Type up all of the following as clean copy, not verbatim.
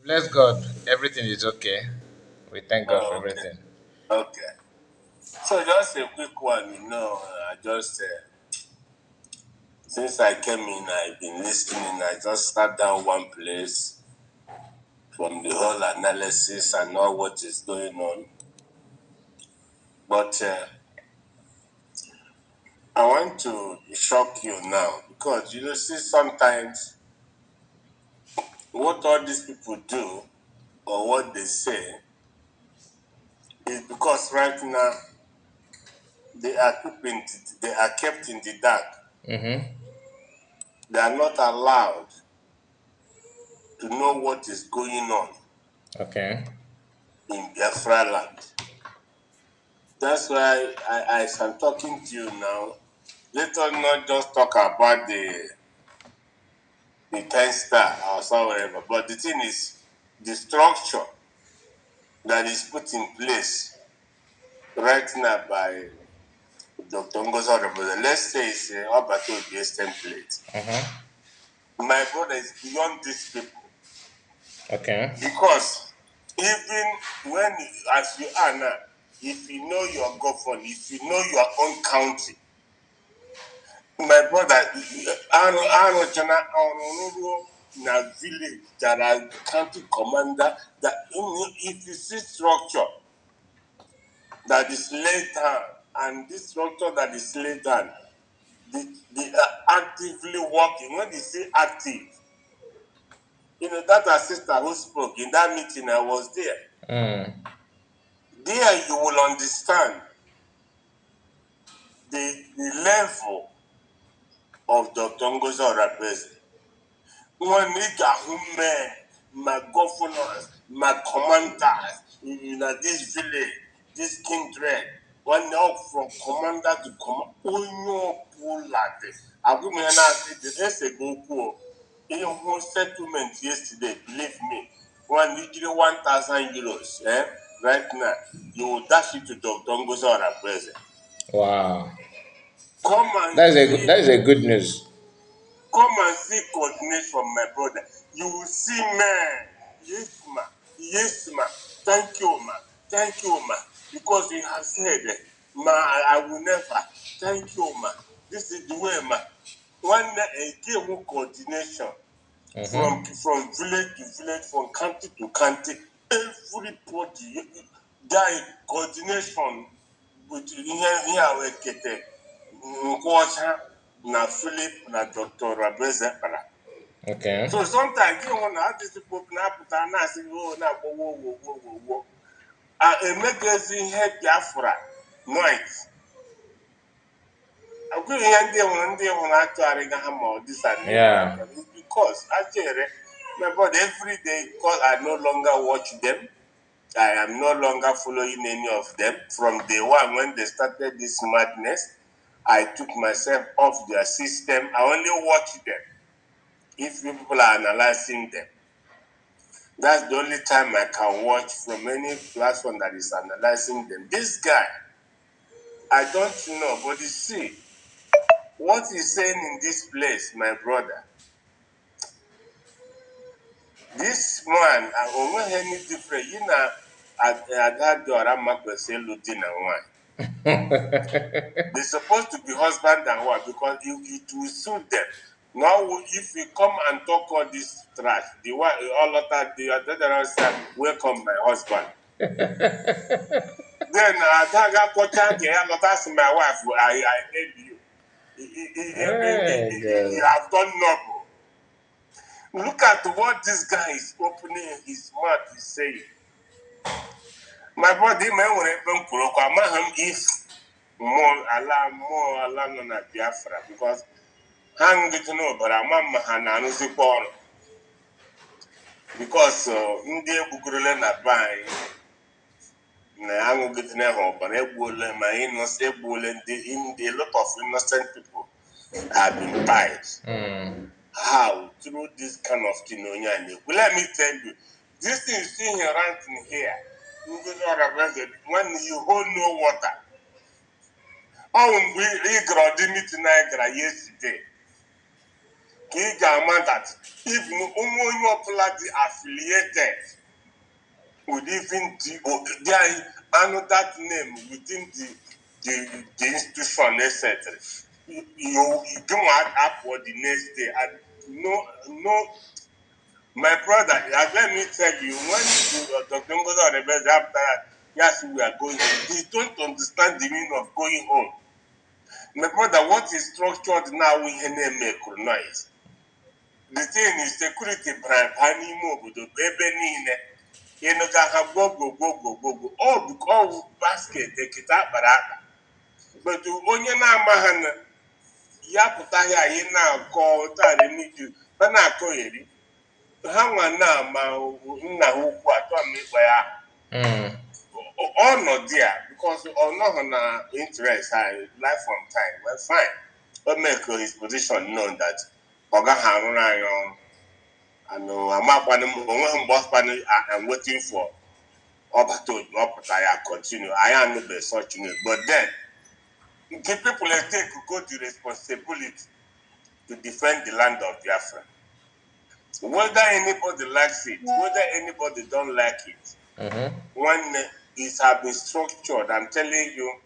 Bless God, everything is okay. We thank God for Oh, okay. everything. Okay. So just a quick one, I just since I came in, I've been listening. I just sat down one place from the whole analysis and all what is going on. But I want to shock you now because see, sometimes what all these people do or what they say is because right now they are kept in the dark. Mm-hmm. They are not allowed to know what is going on Okay. in Biafra land. That's why as I'm talking to you now, let us not just talk about the 10 star or so whatever, but the thing is the structure that is put in place right now by Dr. Ngozo Orebode. Let's say it's Obato Obi's template. Uh-huh. My brother is beyond these people Okay. because even when, as you are now, if you know your government, if you know your own country, my brother, Chana na village that are county commander that if you see structure that is laid down and this structure that is laid down, they are actively working. When they say active, that assistant who spoke in that meeting, I was there. Mm. There you will understand the level of Dr. Ngozi Orebode. One nigga who man, my governors, my commanders in this village, this kindred, one now from commander to commander, onyo pulate. Agumena said the rest go cool. In one settlement yesterday, believe me, one literally 1,000 euros, right now, you will dash it to Dr. Ngozi Orebode. Wow. Come and That see is a good news. Come and see coordinate from my brother. You will see, man. Yes, ma. Yes, ma. Thank you, ma. Thank you, ma. Because you have said, ma, I will never. Thank you, ma. This is the way, ma. One day, again, coordination Mm-hmm. from village to village, from county to county. Everybody, there coordination with here we get Nkwocha na Philip na Dr. Rabeze kpara. Okay. So sometimes you want to these people na-apụta na-asị oh na-akpọ wo emegezi ihe Biafra noise. Agụghị ihe ndị nwụrụ atụgharịga ha ma ọ dịsa n'ime Yeah. aka. It's because ajere my brother every day because I no longer watch them. I am no longer following any of them. From day one, when they started this madness, I took myself off their system. I only watch them if people are analyzing them. That's the only time I can watch from any platform that is analyzing them. This guy, I don't know, but you see, what he's saying in this place, my brother, this man, I don't know any different. I had the Aramakwe Ludina one. They're supposed to be husband and wife because it will suit them. Now, if you come and talk all this trash, the wife, all of that, the other say, welcome, my husband. Then, that's my wife. I hate you. Hey, You God. have done noble. Look at what this guy is opening his mouth. He's saying, my brother, man, when I if more Allah, no, not Biafra, because hang it no, but I'm a man and because ndị egbugorola na be anyị na aṅụgidere ha ọbara egbuola ma egbuola ndị a lot of innocent people have been died. How? Through this kind of thing onye a na-ekwu. Let me tell you, this thing you see here ranting here, ndị ọrịa president, when you hold no water. Ọ mgbe ị gara ọdị meeting anyị gara yesterday. Kigama that even only affiliated with even there another name within the institution, etc. You come out for the next day and no. My brother, let me tell you, when Dr. Ngozi Rebels after that, yes, we are going home. They don't understand the meaning of going home. My brother, what is structured now we make noise. The thing is security brand animo obodo ebe niile. You know that have go. All basket they kita barata. But onye na-amaha na ya pụta ya anyị na-akọ tari n'iju ba na-akọ eri. Ha nwa na-ama nna ha ukwu atọ m ikpe ya. Ọ nọ there because ọ nọghị na interest anyị life from time. Well, fine. But make his position known that ọ gaghị arụrụ anyị ọrụ. And I'm waiting for Obato I continue. I am not the such thing. But then the people take go the responsibility to defend the land of Biafra. Whether anybody likes it, whether anybody don't like it, when it has been structured, I'm telling you,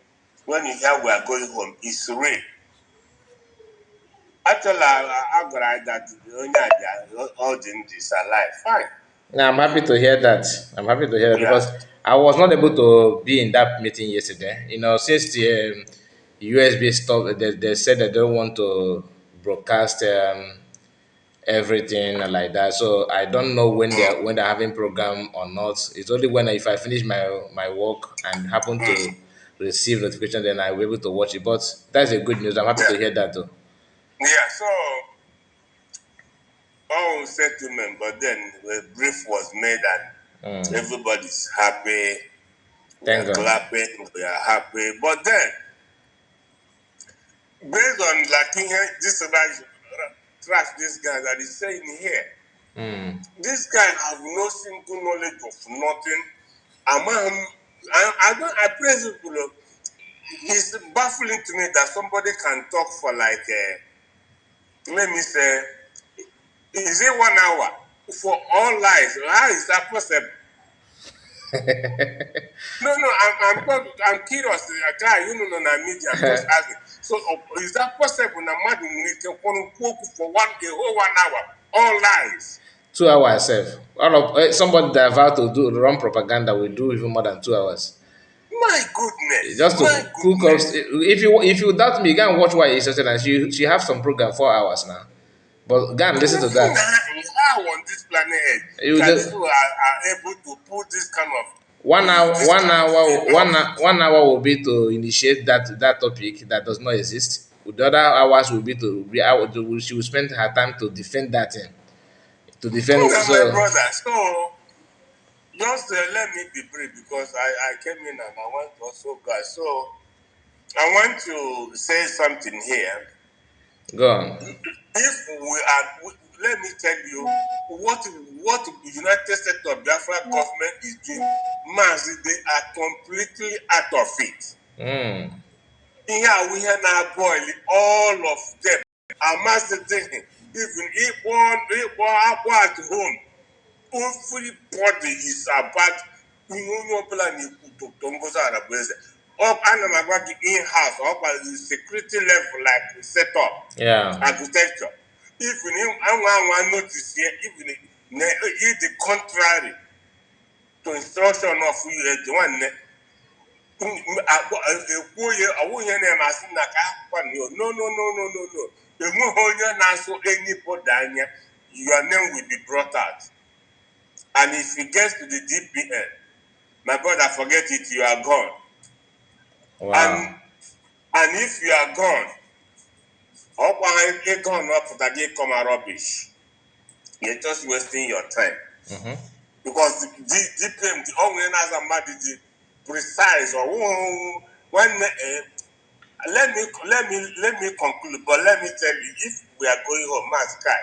when you hear we are going home, it's real. Actually, I got that all this alive. Fine. Now, I'm happy to hear that. I'm happy to hear that Yeah. because I was not able to be in that meeting yesterday. You know, since the USB stopped, they said they don't want to broadcast everything like that. So I don't know when they're having program or not. It's only when if I finish my work and happen to receive notification, then I'll be able to watch it. But that's a good news. I'm happy to hear that though. Yeah, so all settlement, but then the brief was made and everybody's happy. We Thank are God. clapping, we are happy. But then, based on like this trash this guy that is saying here, this guy have no single knowledge of nothing. I praise people. It's baffling to me that somebody can talk for like, let me say, is it 1 hour for all lies? How is that possible? No, I'm curious. Guy, you know, na media. I'm just asking. So, is that possible? Na madu can for a whole 1 hour, all lies. 2 hours, self. All of somebody that about to do run propaganda will do even more than 2 hours. My goodness, Just to my cook up. goodness. If you doubt me, go and watch why it's and she have some program 4 hours now. But go and listen to that. How on this planet Earth You can just people are able to put this kind of 1 hour, this kind of thing up? 1 hour will be to initiate that topic that does not exist. The other hours will be to be out. She will spend her time to defend that thing. To defend No, my so. brother. So just let me be brief because I came in and I want to also guys. So I want to say something here. Go on. If let me tell you what the United States of Biafra government is doing. Mass, they are completely out of it. Here we are now boiling all of them. I must say, even if one at home, everybody is about up and about the in-house, up at the security level, like set up Yeah. architecture. Even if I notice here, even if the contrary to instruction of the one awụnye na-emasị na ka akwụkwọ no. Enweghị onye na-asụ anybody anya, your name will be brought out. And if it gets to the DPN, my brother, forget it, you are gone. Wow. And if you are gone, ọkwa gone up that they come a rubbish. You're just wasting your time. Because the DPM, the only as the precise or when let me conclude, but let me tell you, if we are going home, Sky,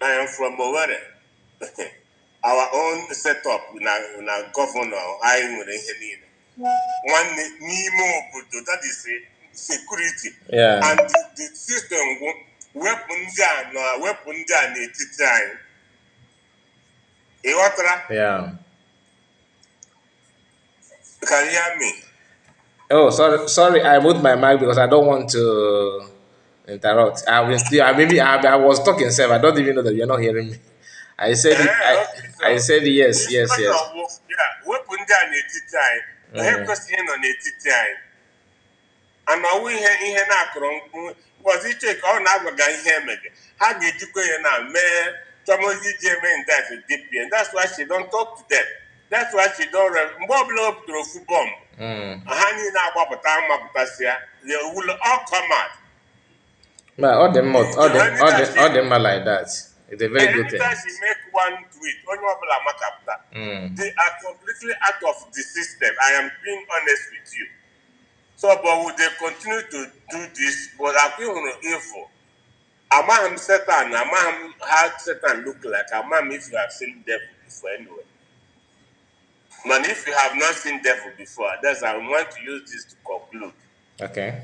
I am from Owerri. Our own setup in our governor, I one Nemo, that is a security. Yeah. And the system wepụ ndị a nọ wepụ ndị a n'etiti anyị. Ị ghọtara? Yeah. Can you hear me? Oh, sorry. I moved my mic because I don't want to interrupt. I was talking, self. I don't even know that you're not hearing me. I said it. Okay, so I said yes, yes, discussion yes. bụ ya wepụ ndị a n'etiti anyị. Ha Mm, ekwesịghị ịnọ n'etiti anyị. Ana ọwụ ihe na-akụrụ ụbọchị iche ka ọ na-agwaga ihe emege. Ha ga-ejikwa ya na mee chọmozi ji eme ndasị DPN. That's why she don't talk to them. That's why she don't mgbe ọbụla o butere ofu bọmbụ. Ha niile agbapụta mapụtasịa. They will all come out. but all them are like that. It's a very good thing. Anytime she make one tweet, onye ọbụla makapụta. They are completely out of the system. I am being honest with you. So, but would they continue to do this? But I feel evil. Amaham Satan, Amaham how Satan look like. Amaham if you have seen devil before anyway. But if you have not seen devil before, that's I want to use this to conclude. Okay.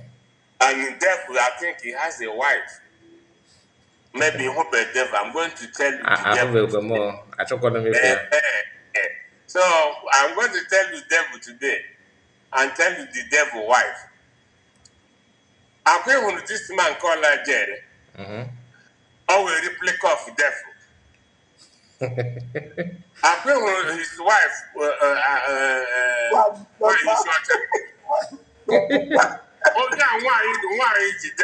And in devil, I think he has a wife. Maybe hope a devil. I'm going to tell you I the devil. hope more. I took on me. So I'm going to tell you devil today and tell you the devil wife. I'm going to this man called Jerry. I will replica of devil. I'm going to his wife. Why is your Oh, yeah, why is the devil?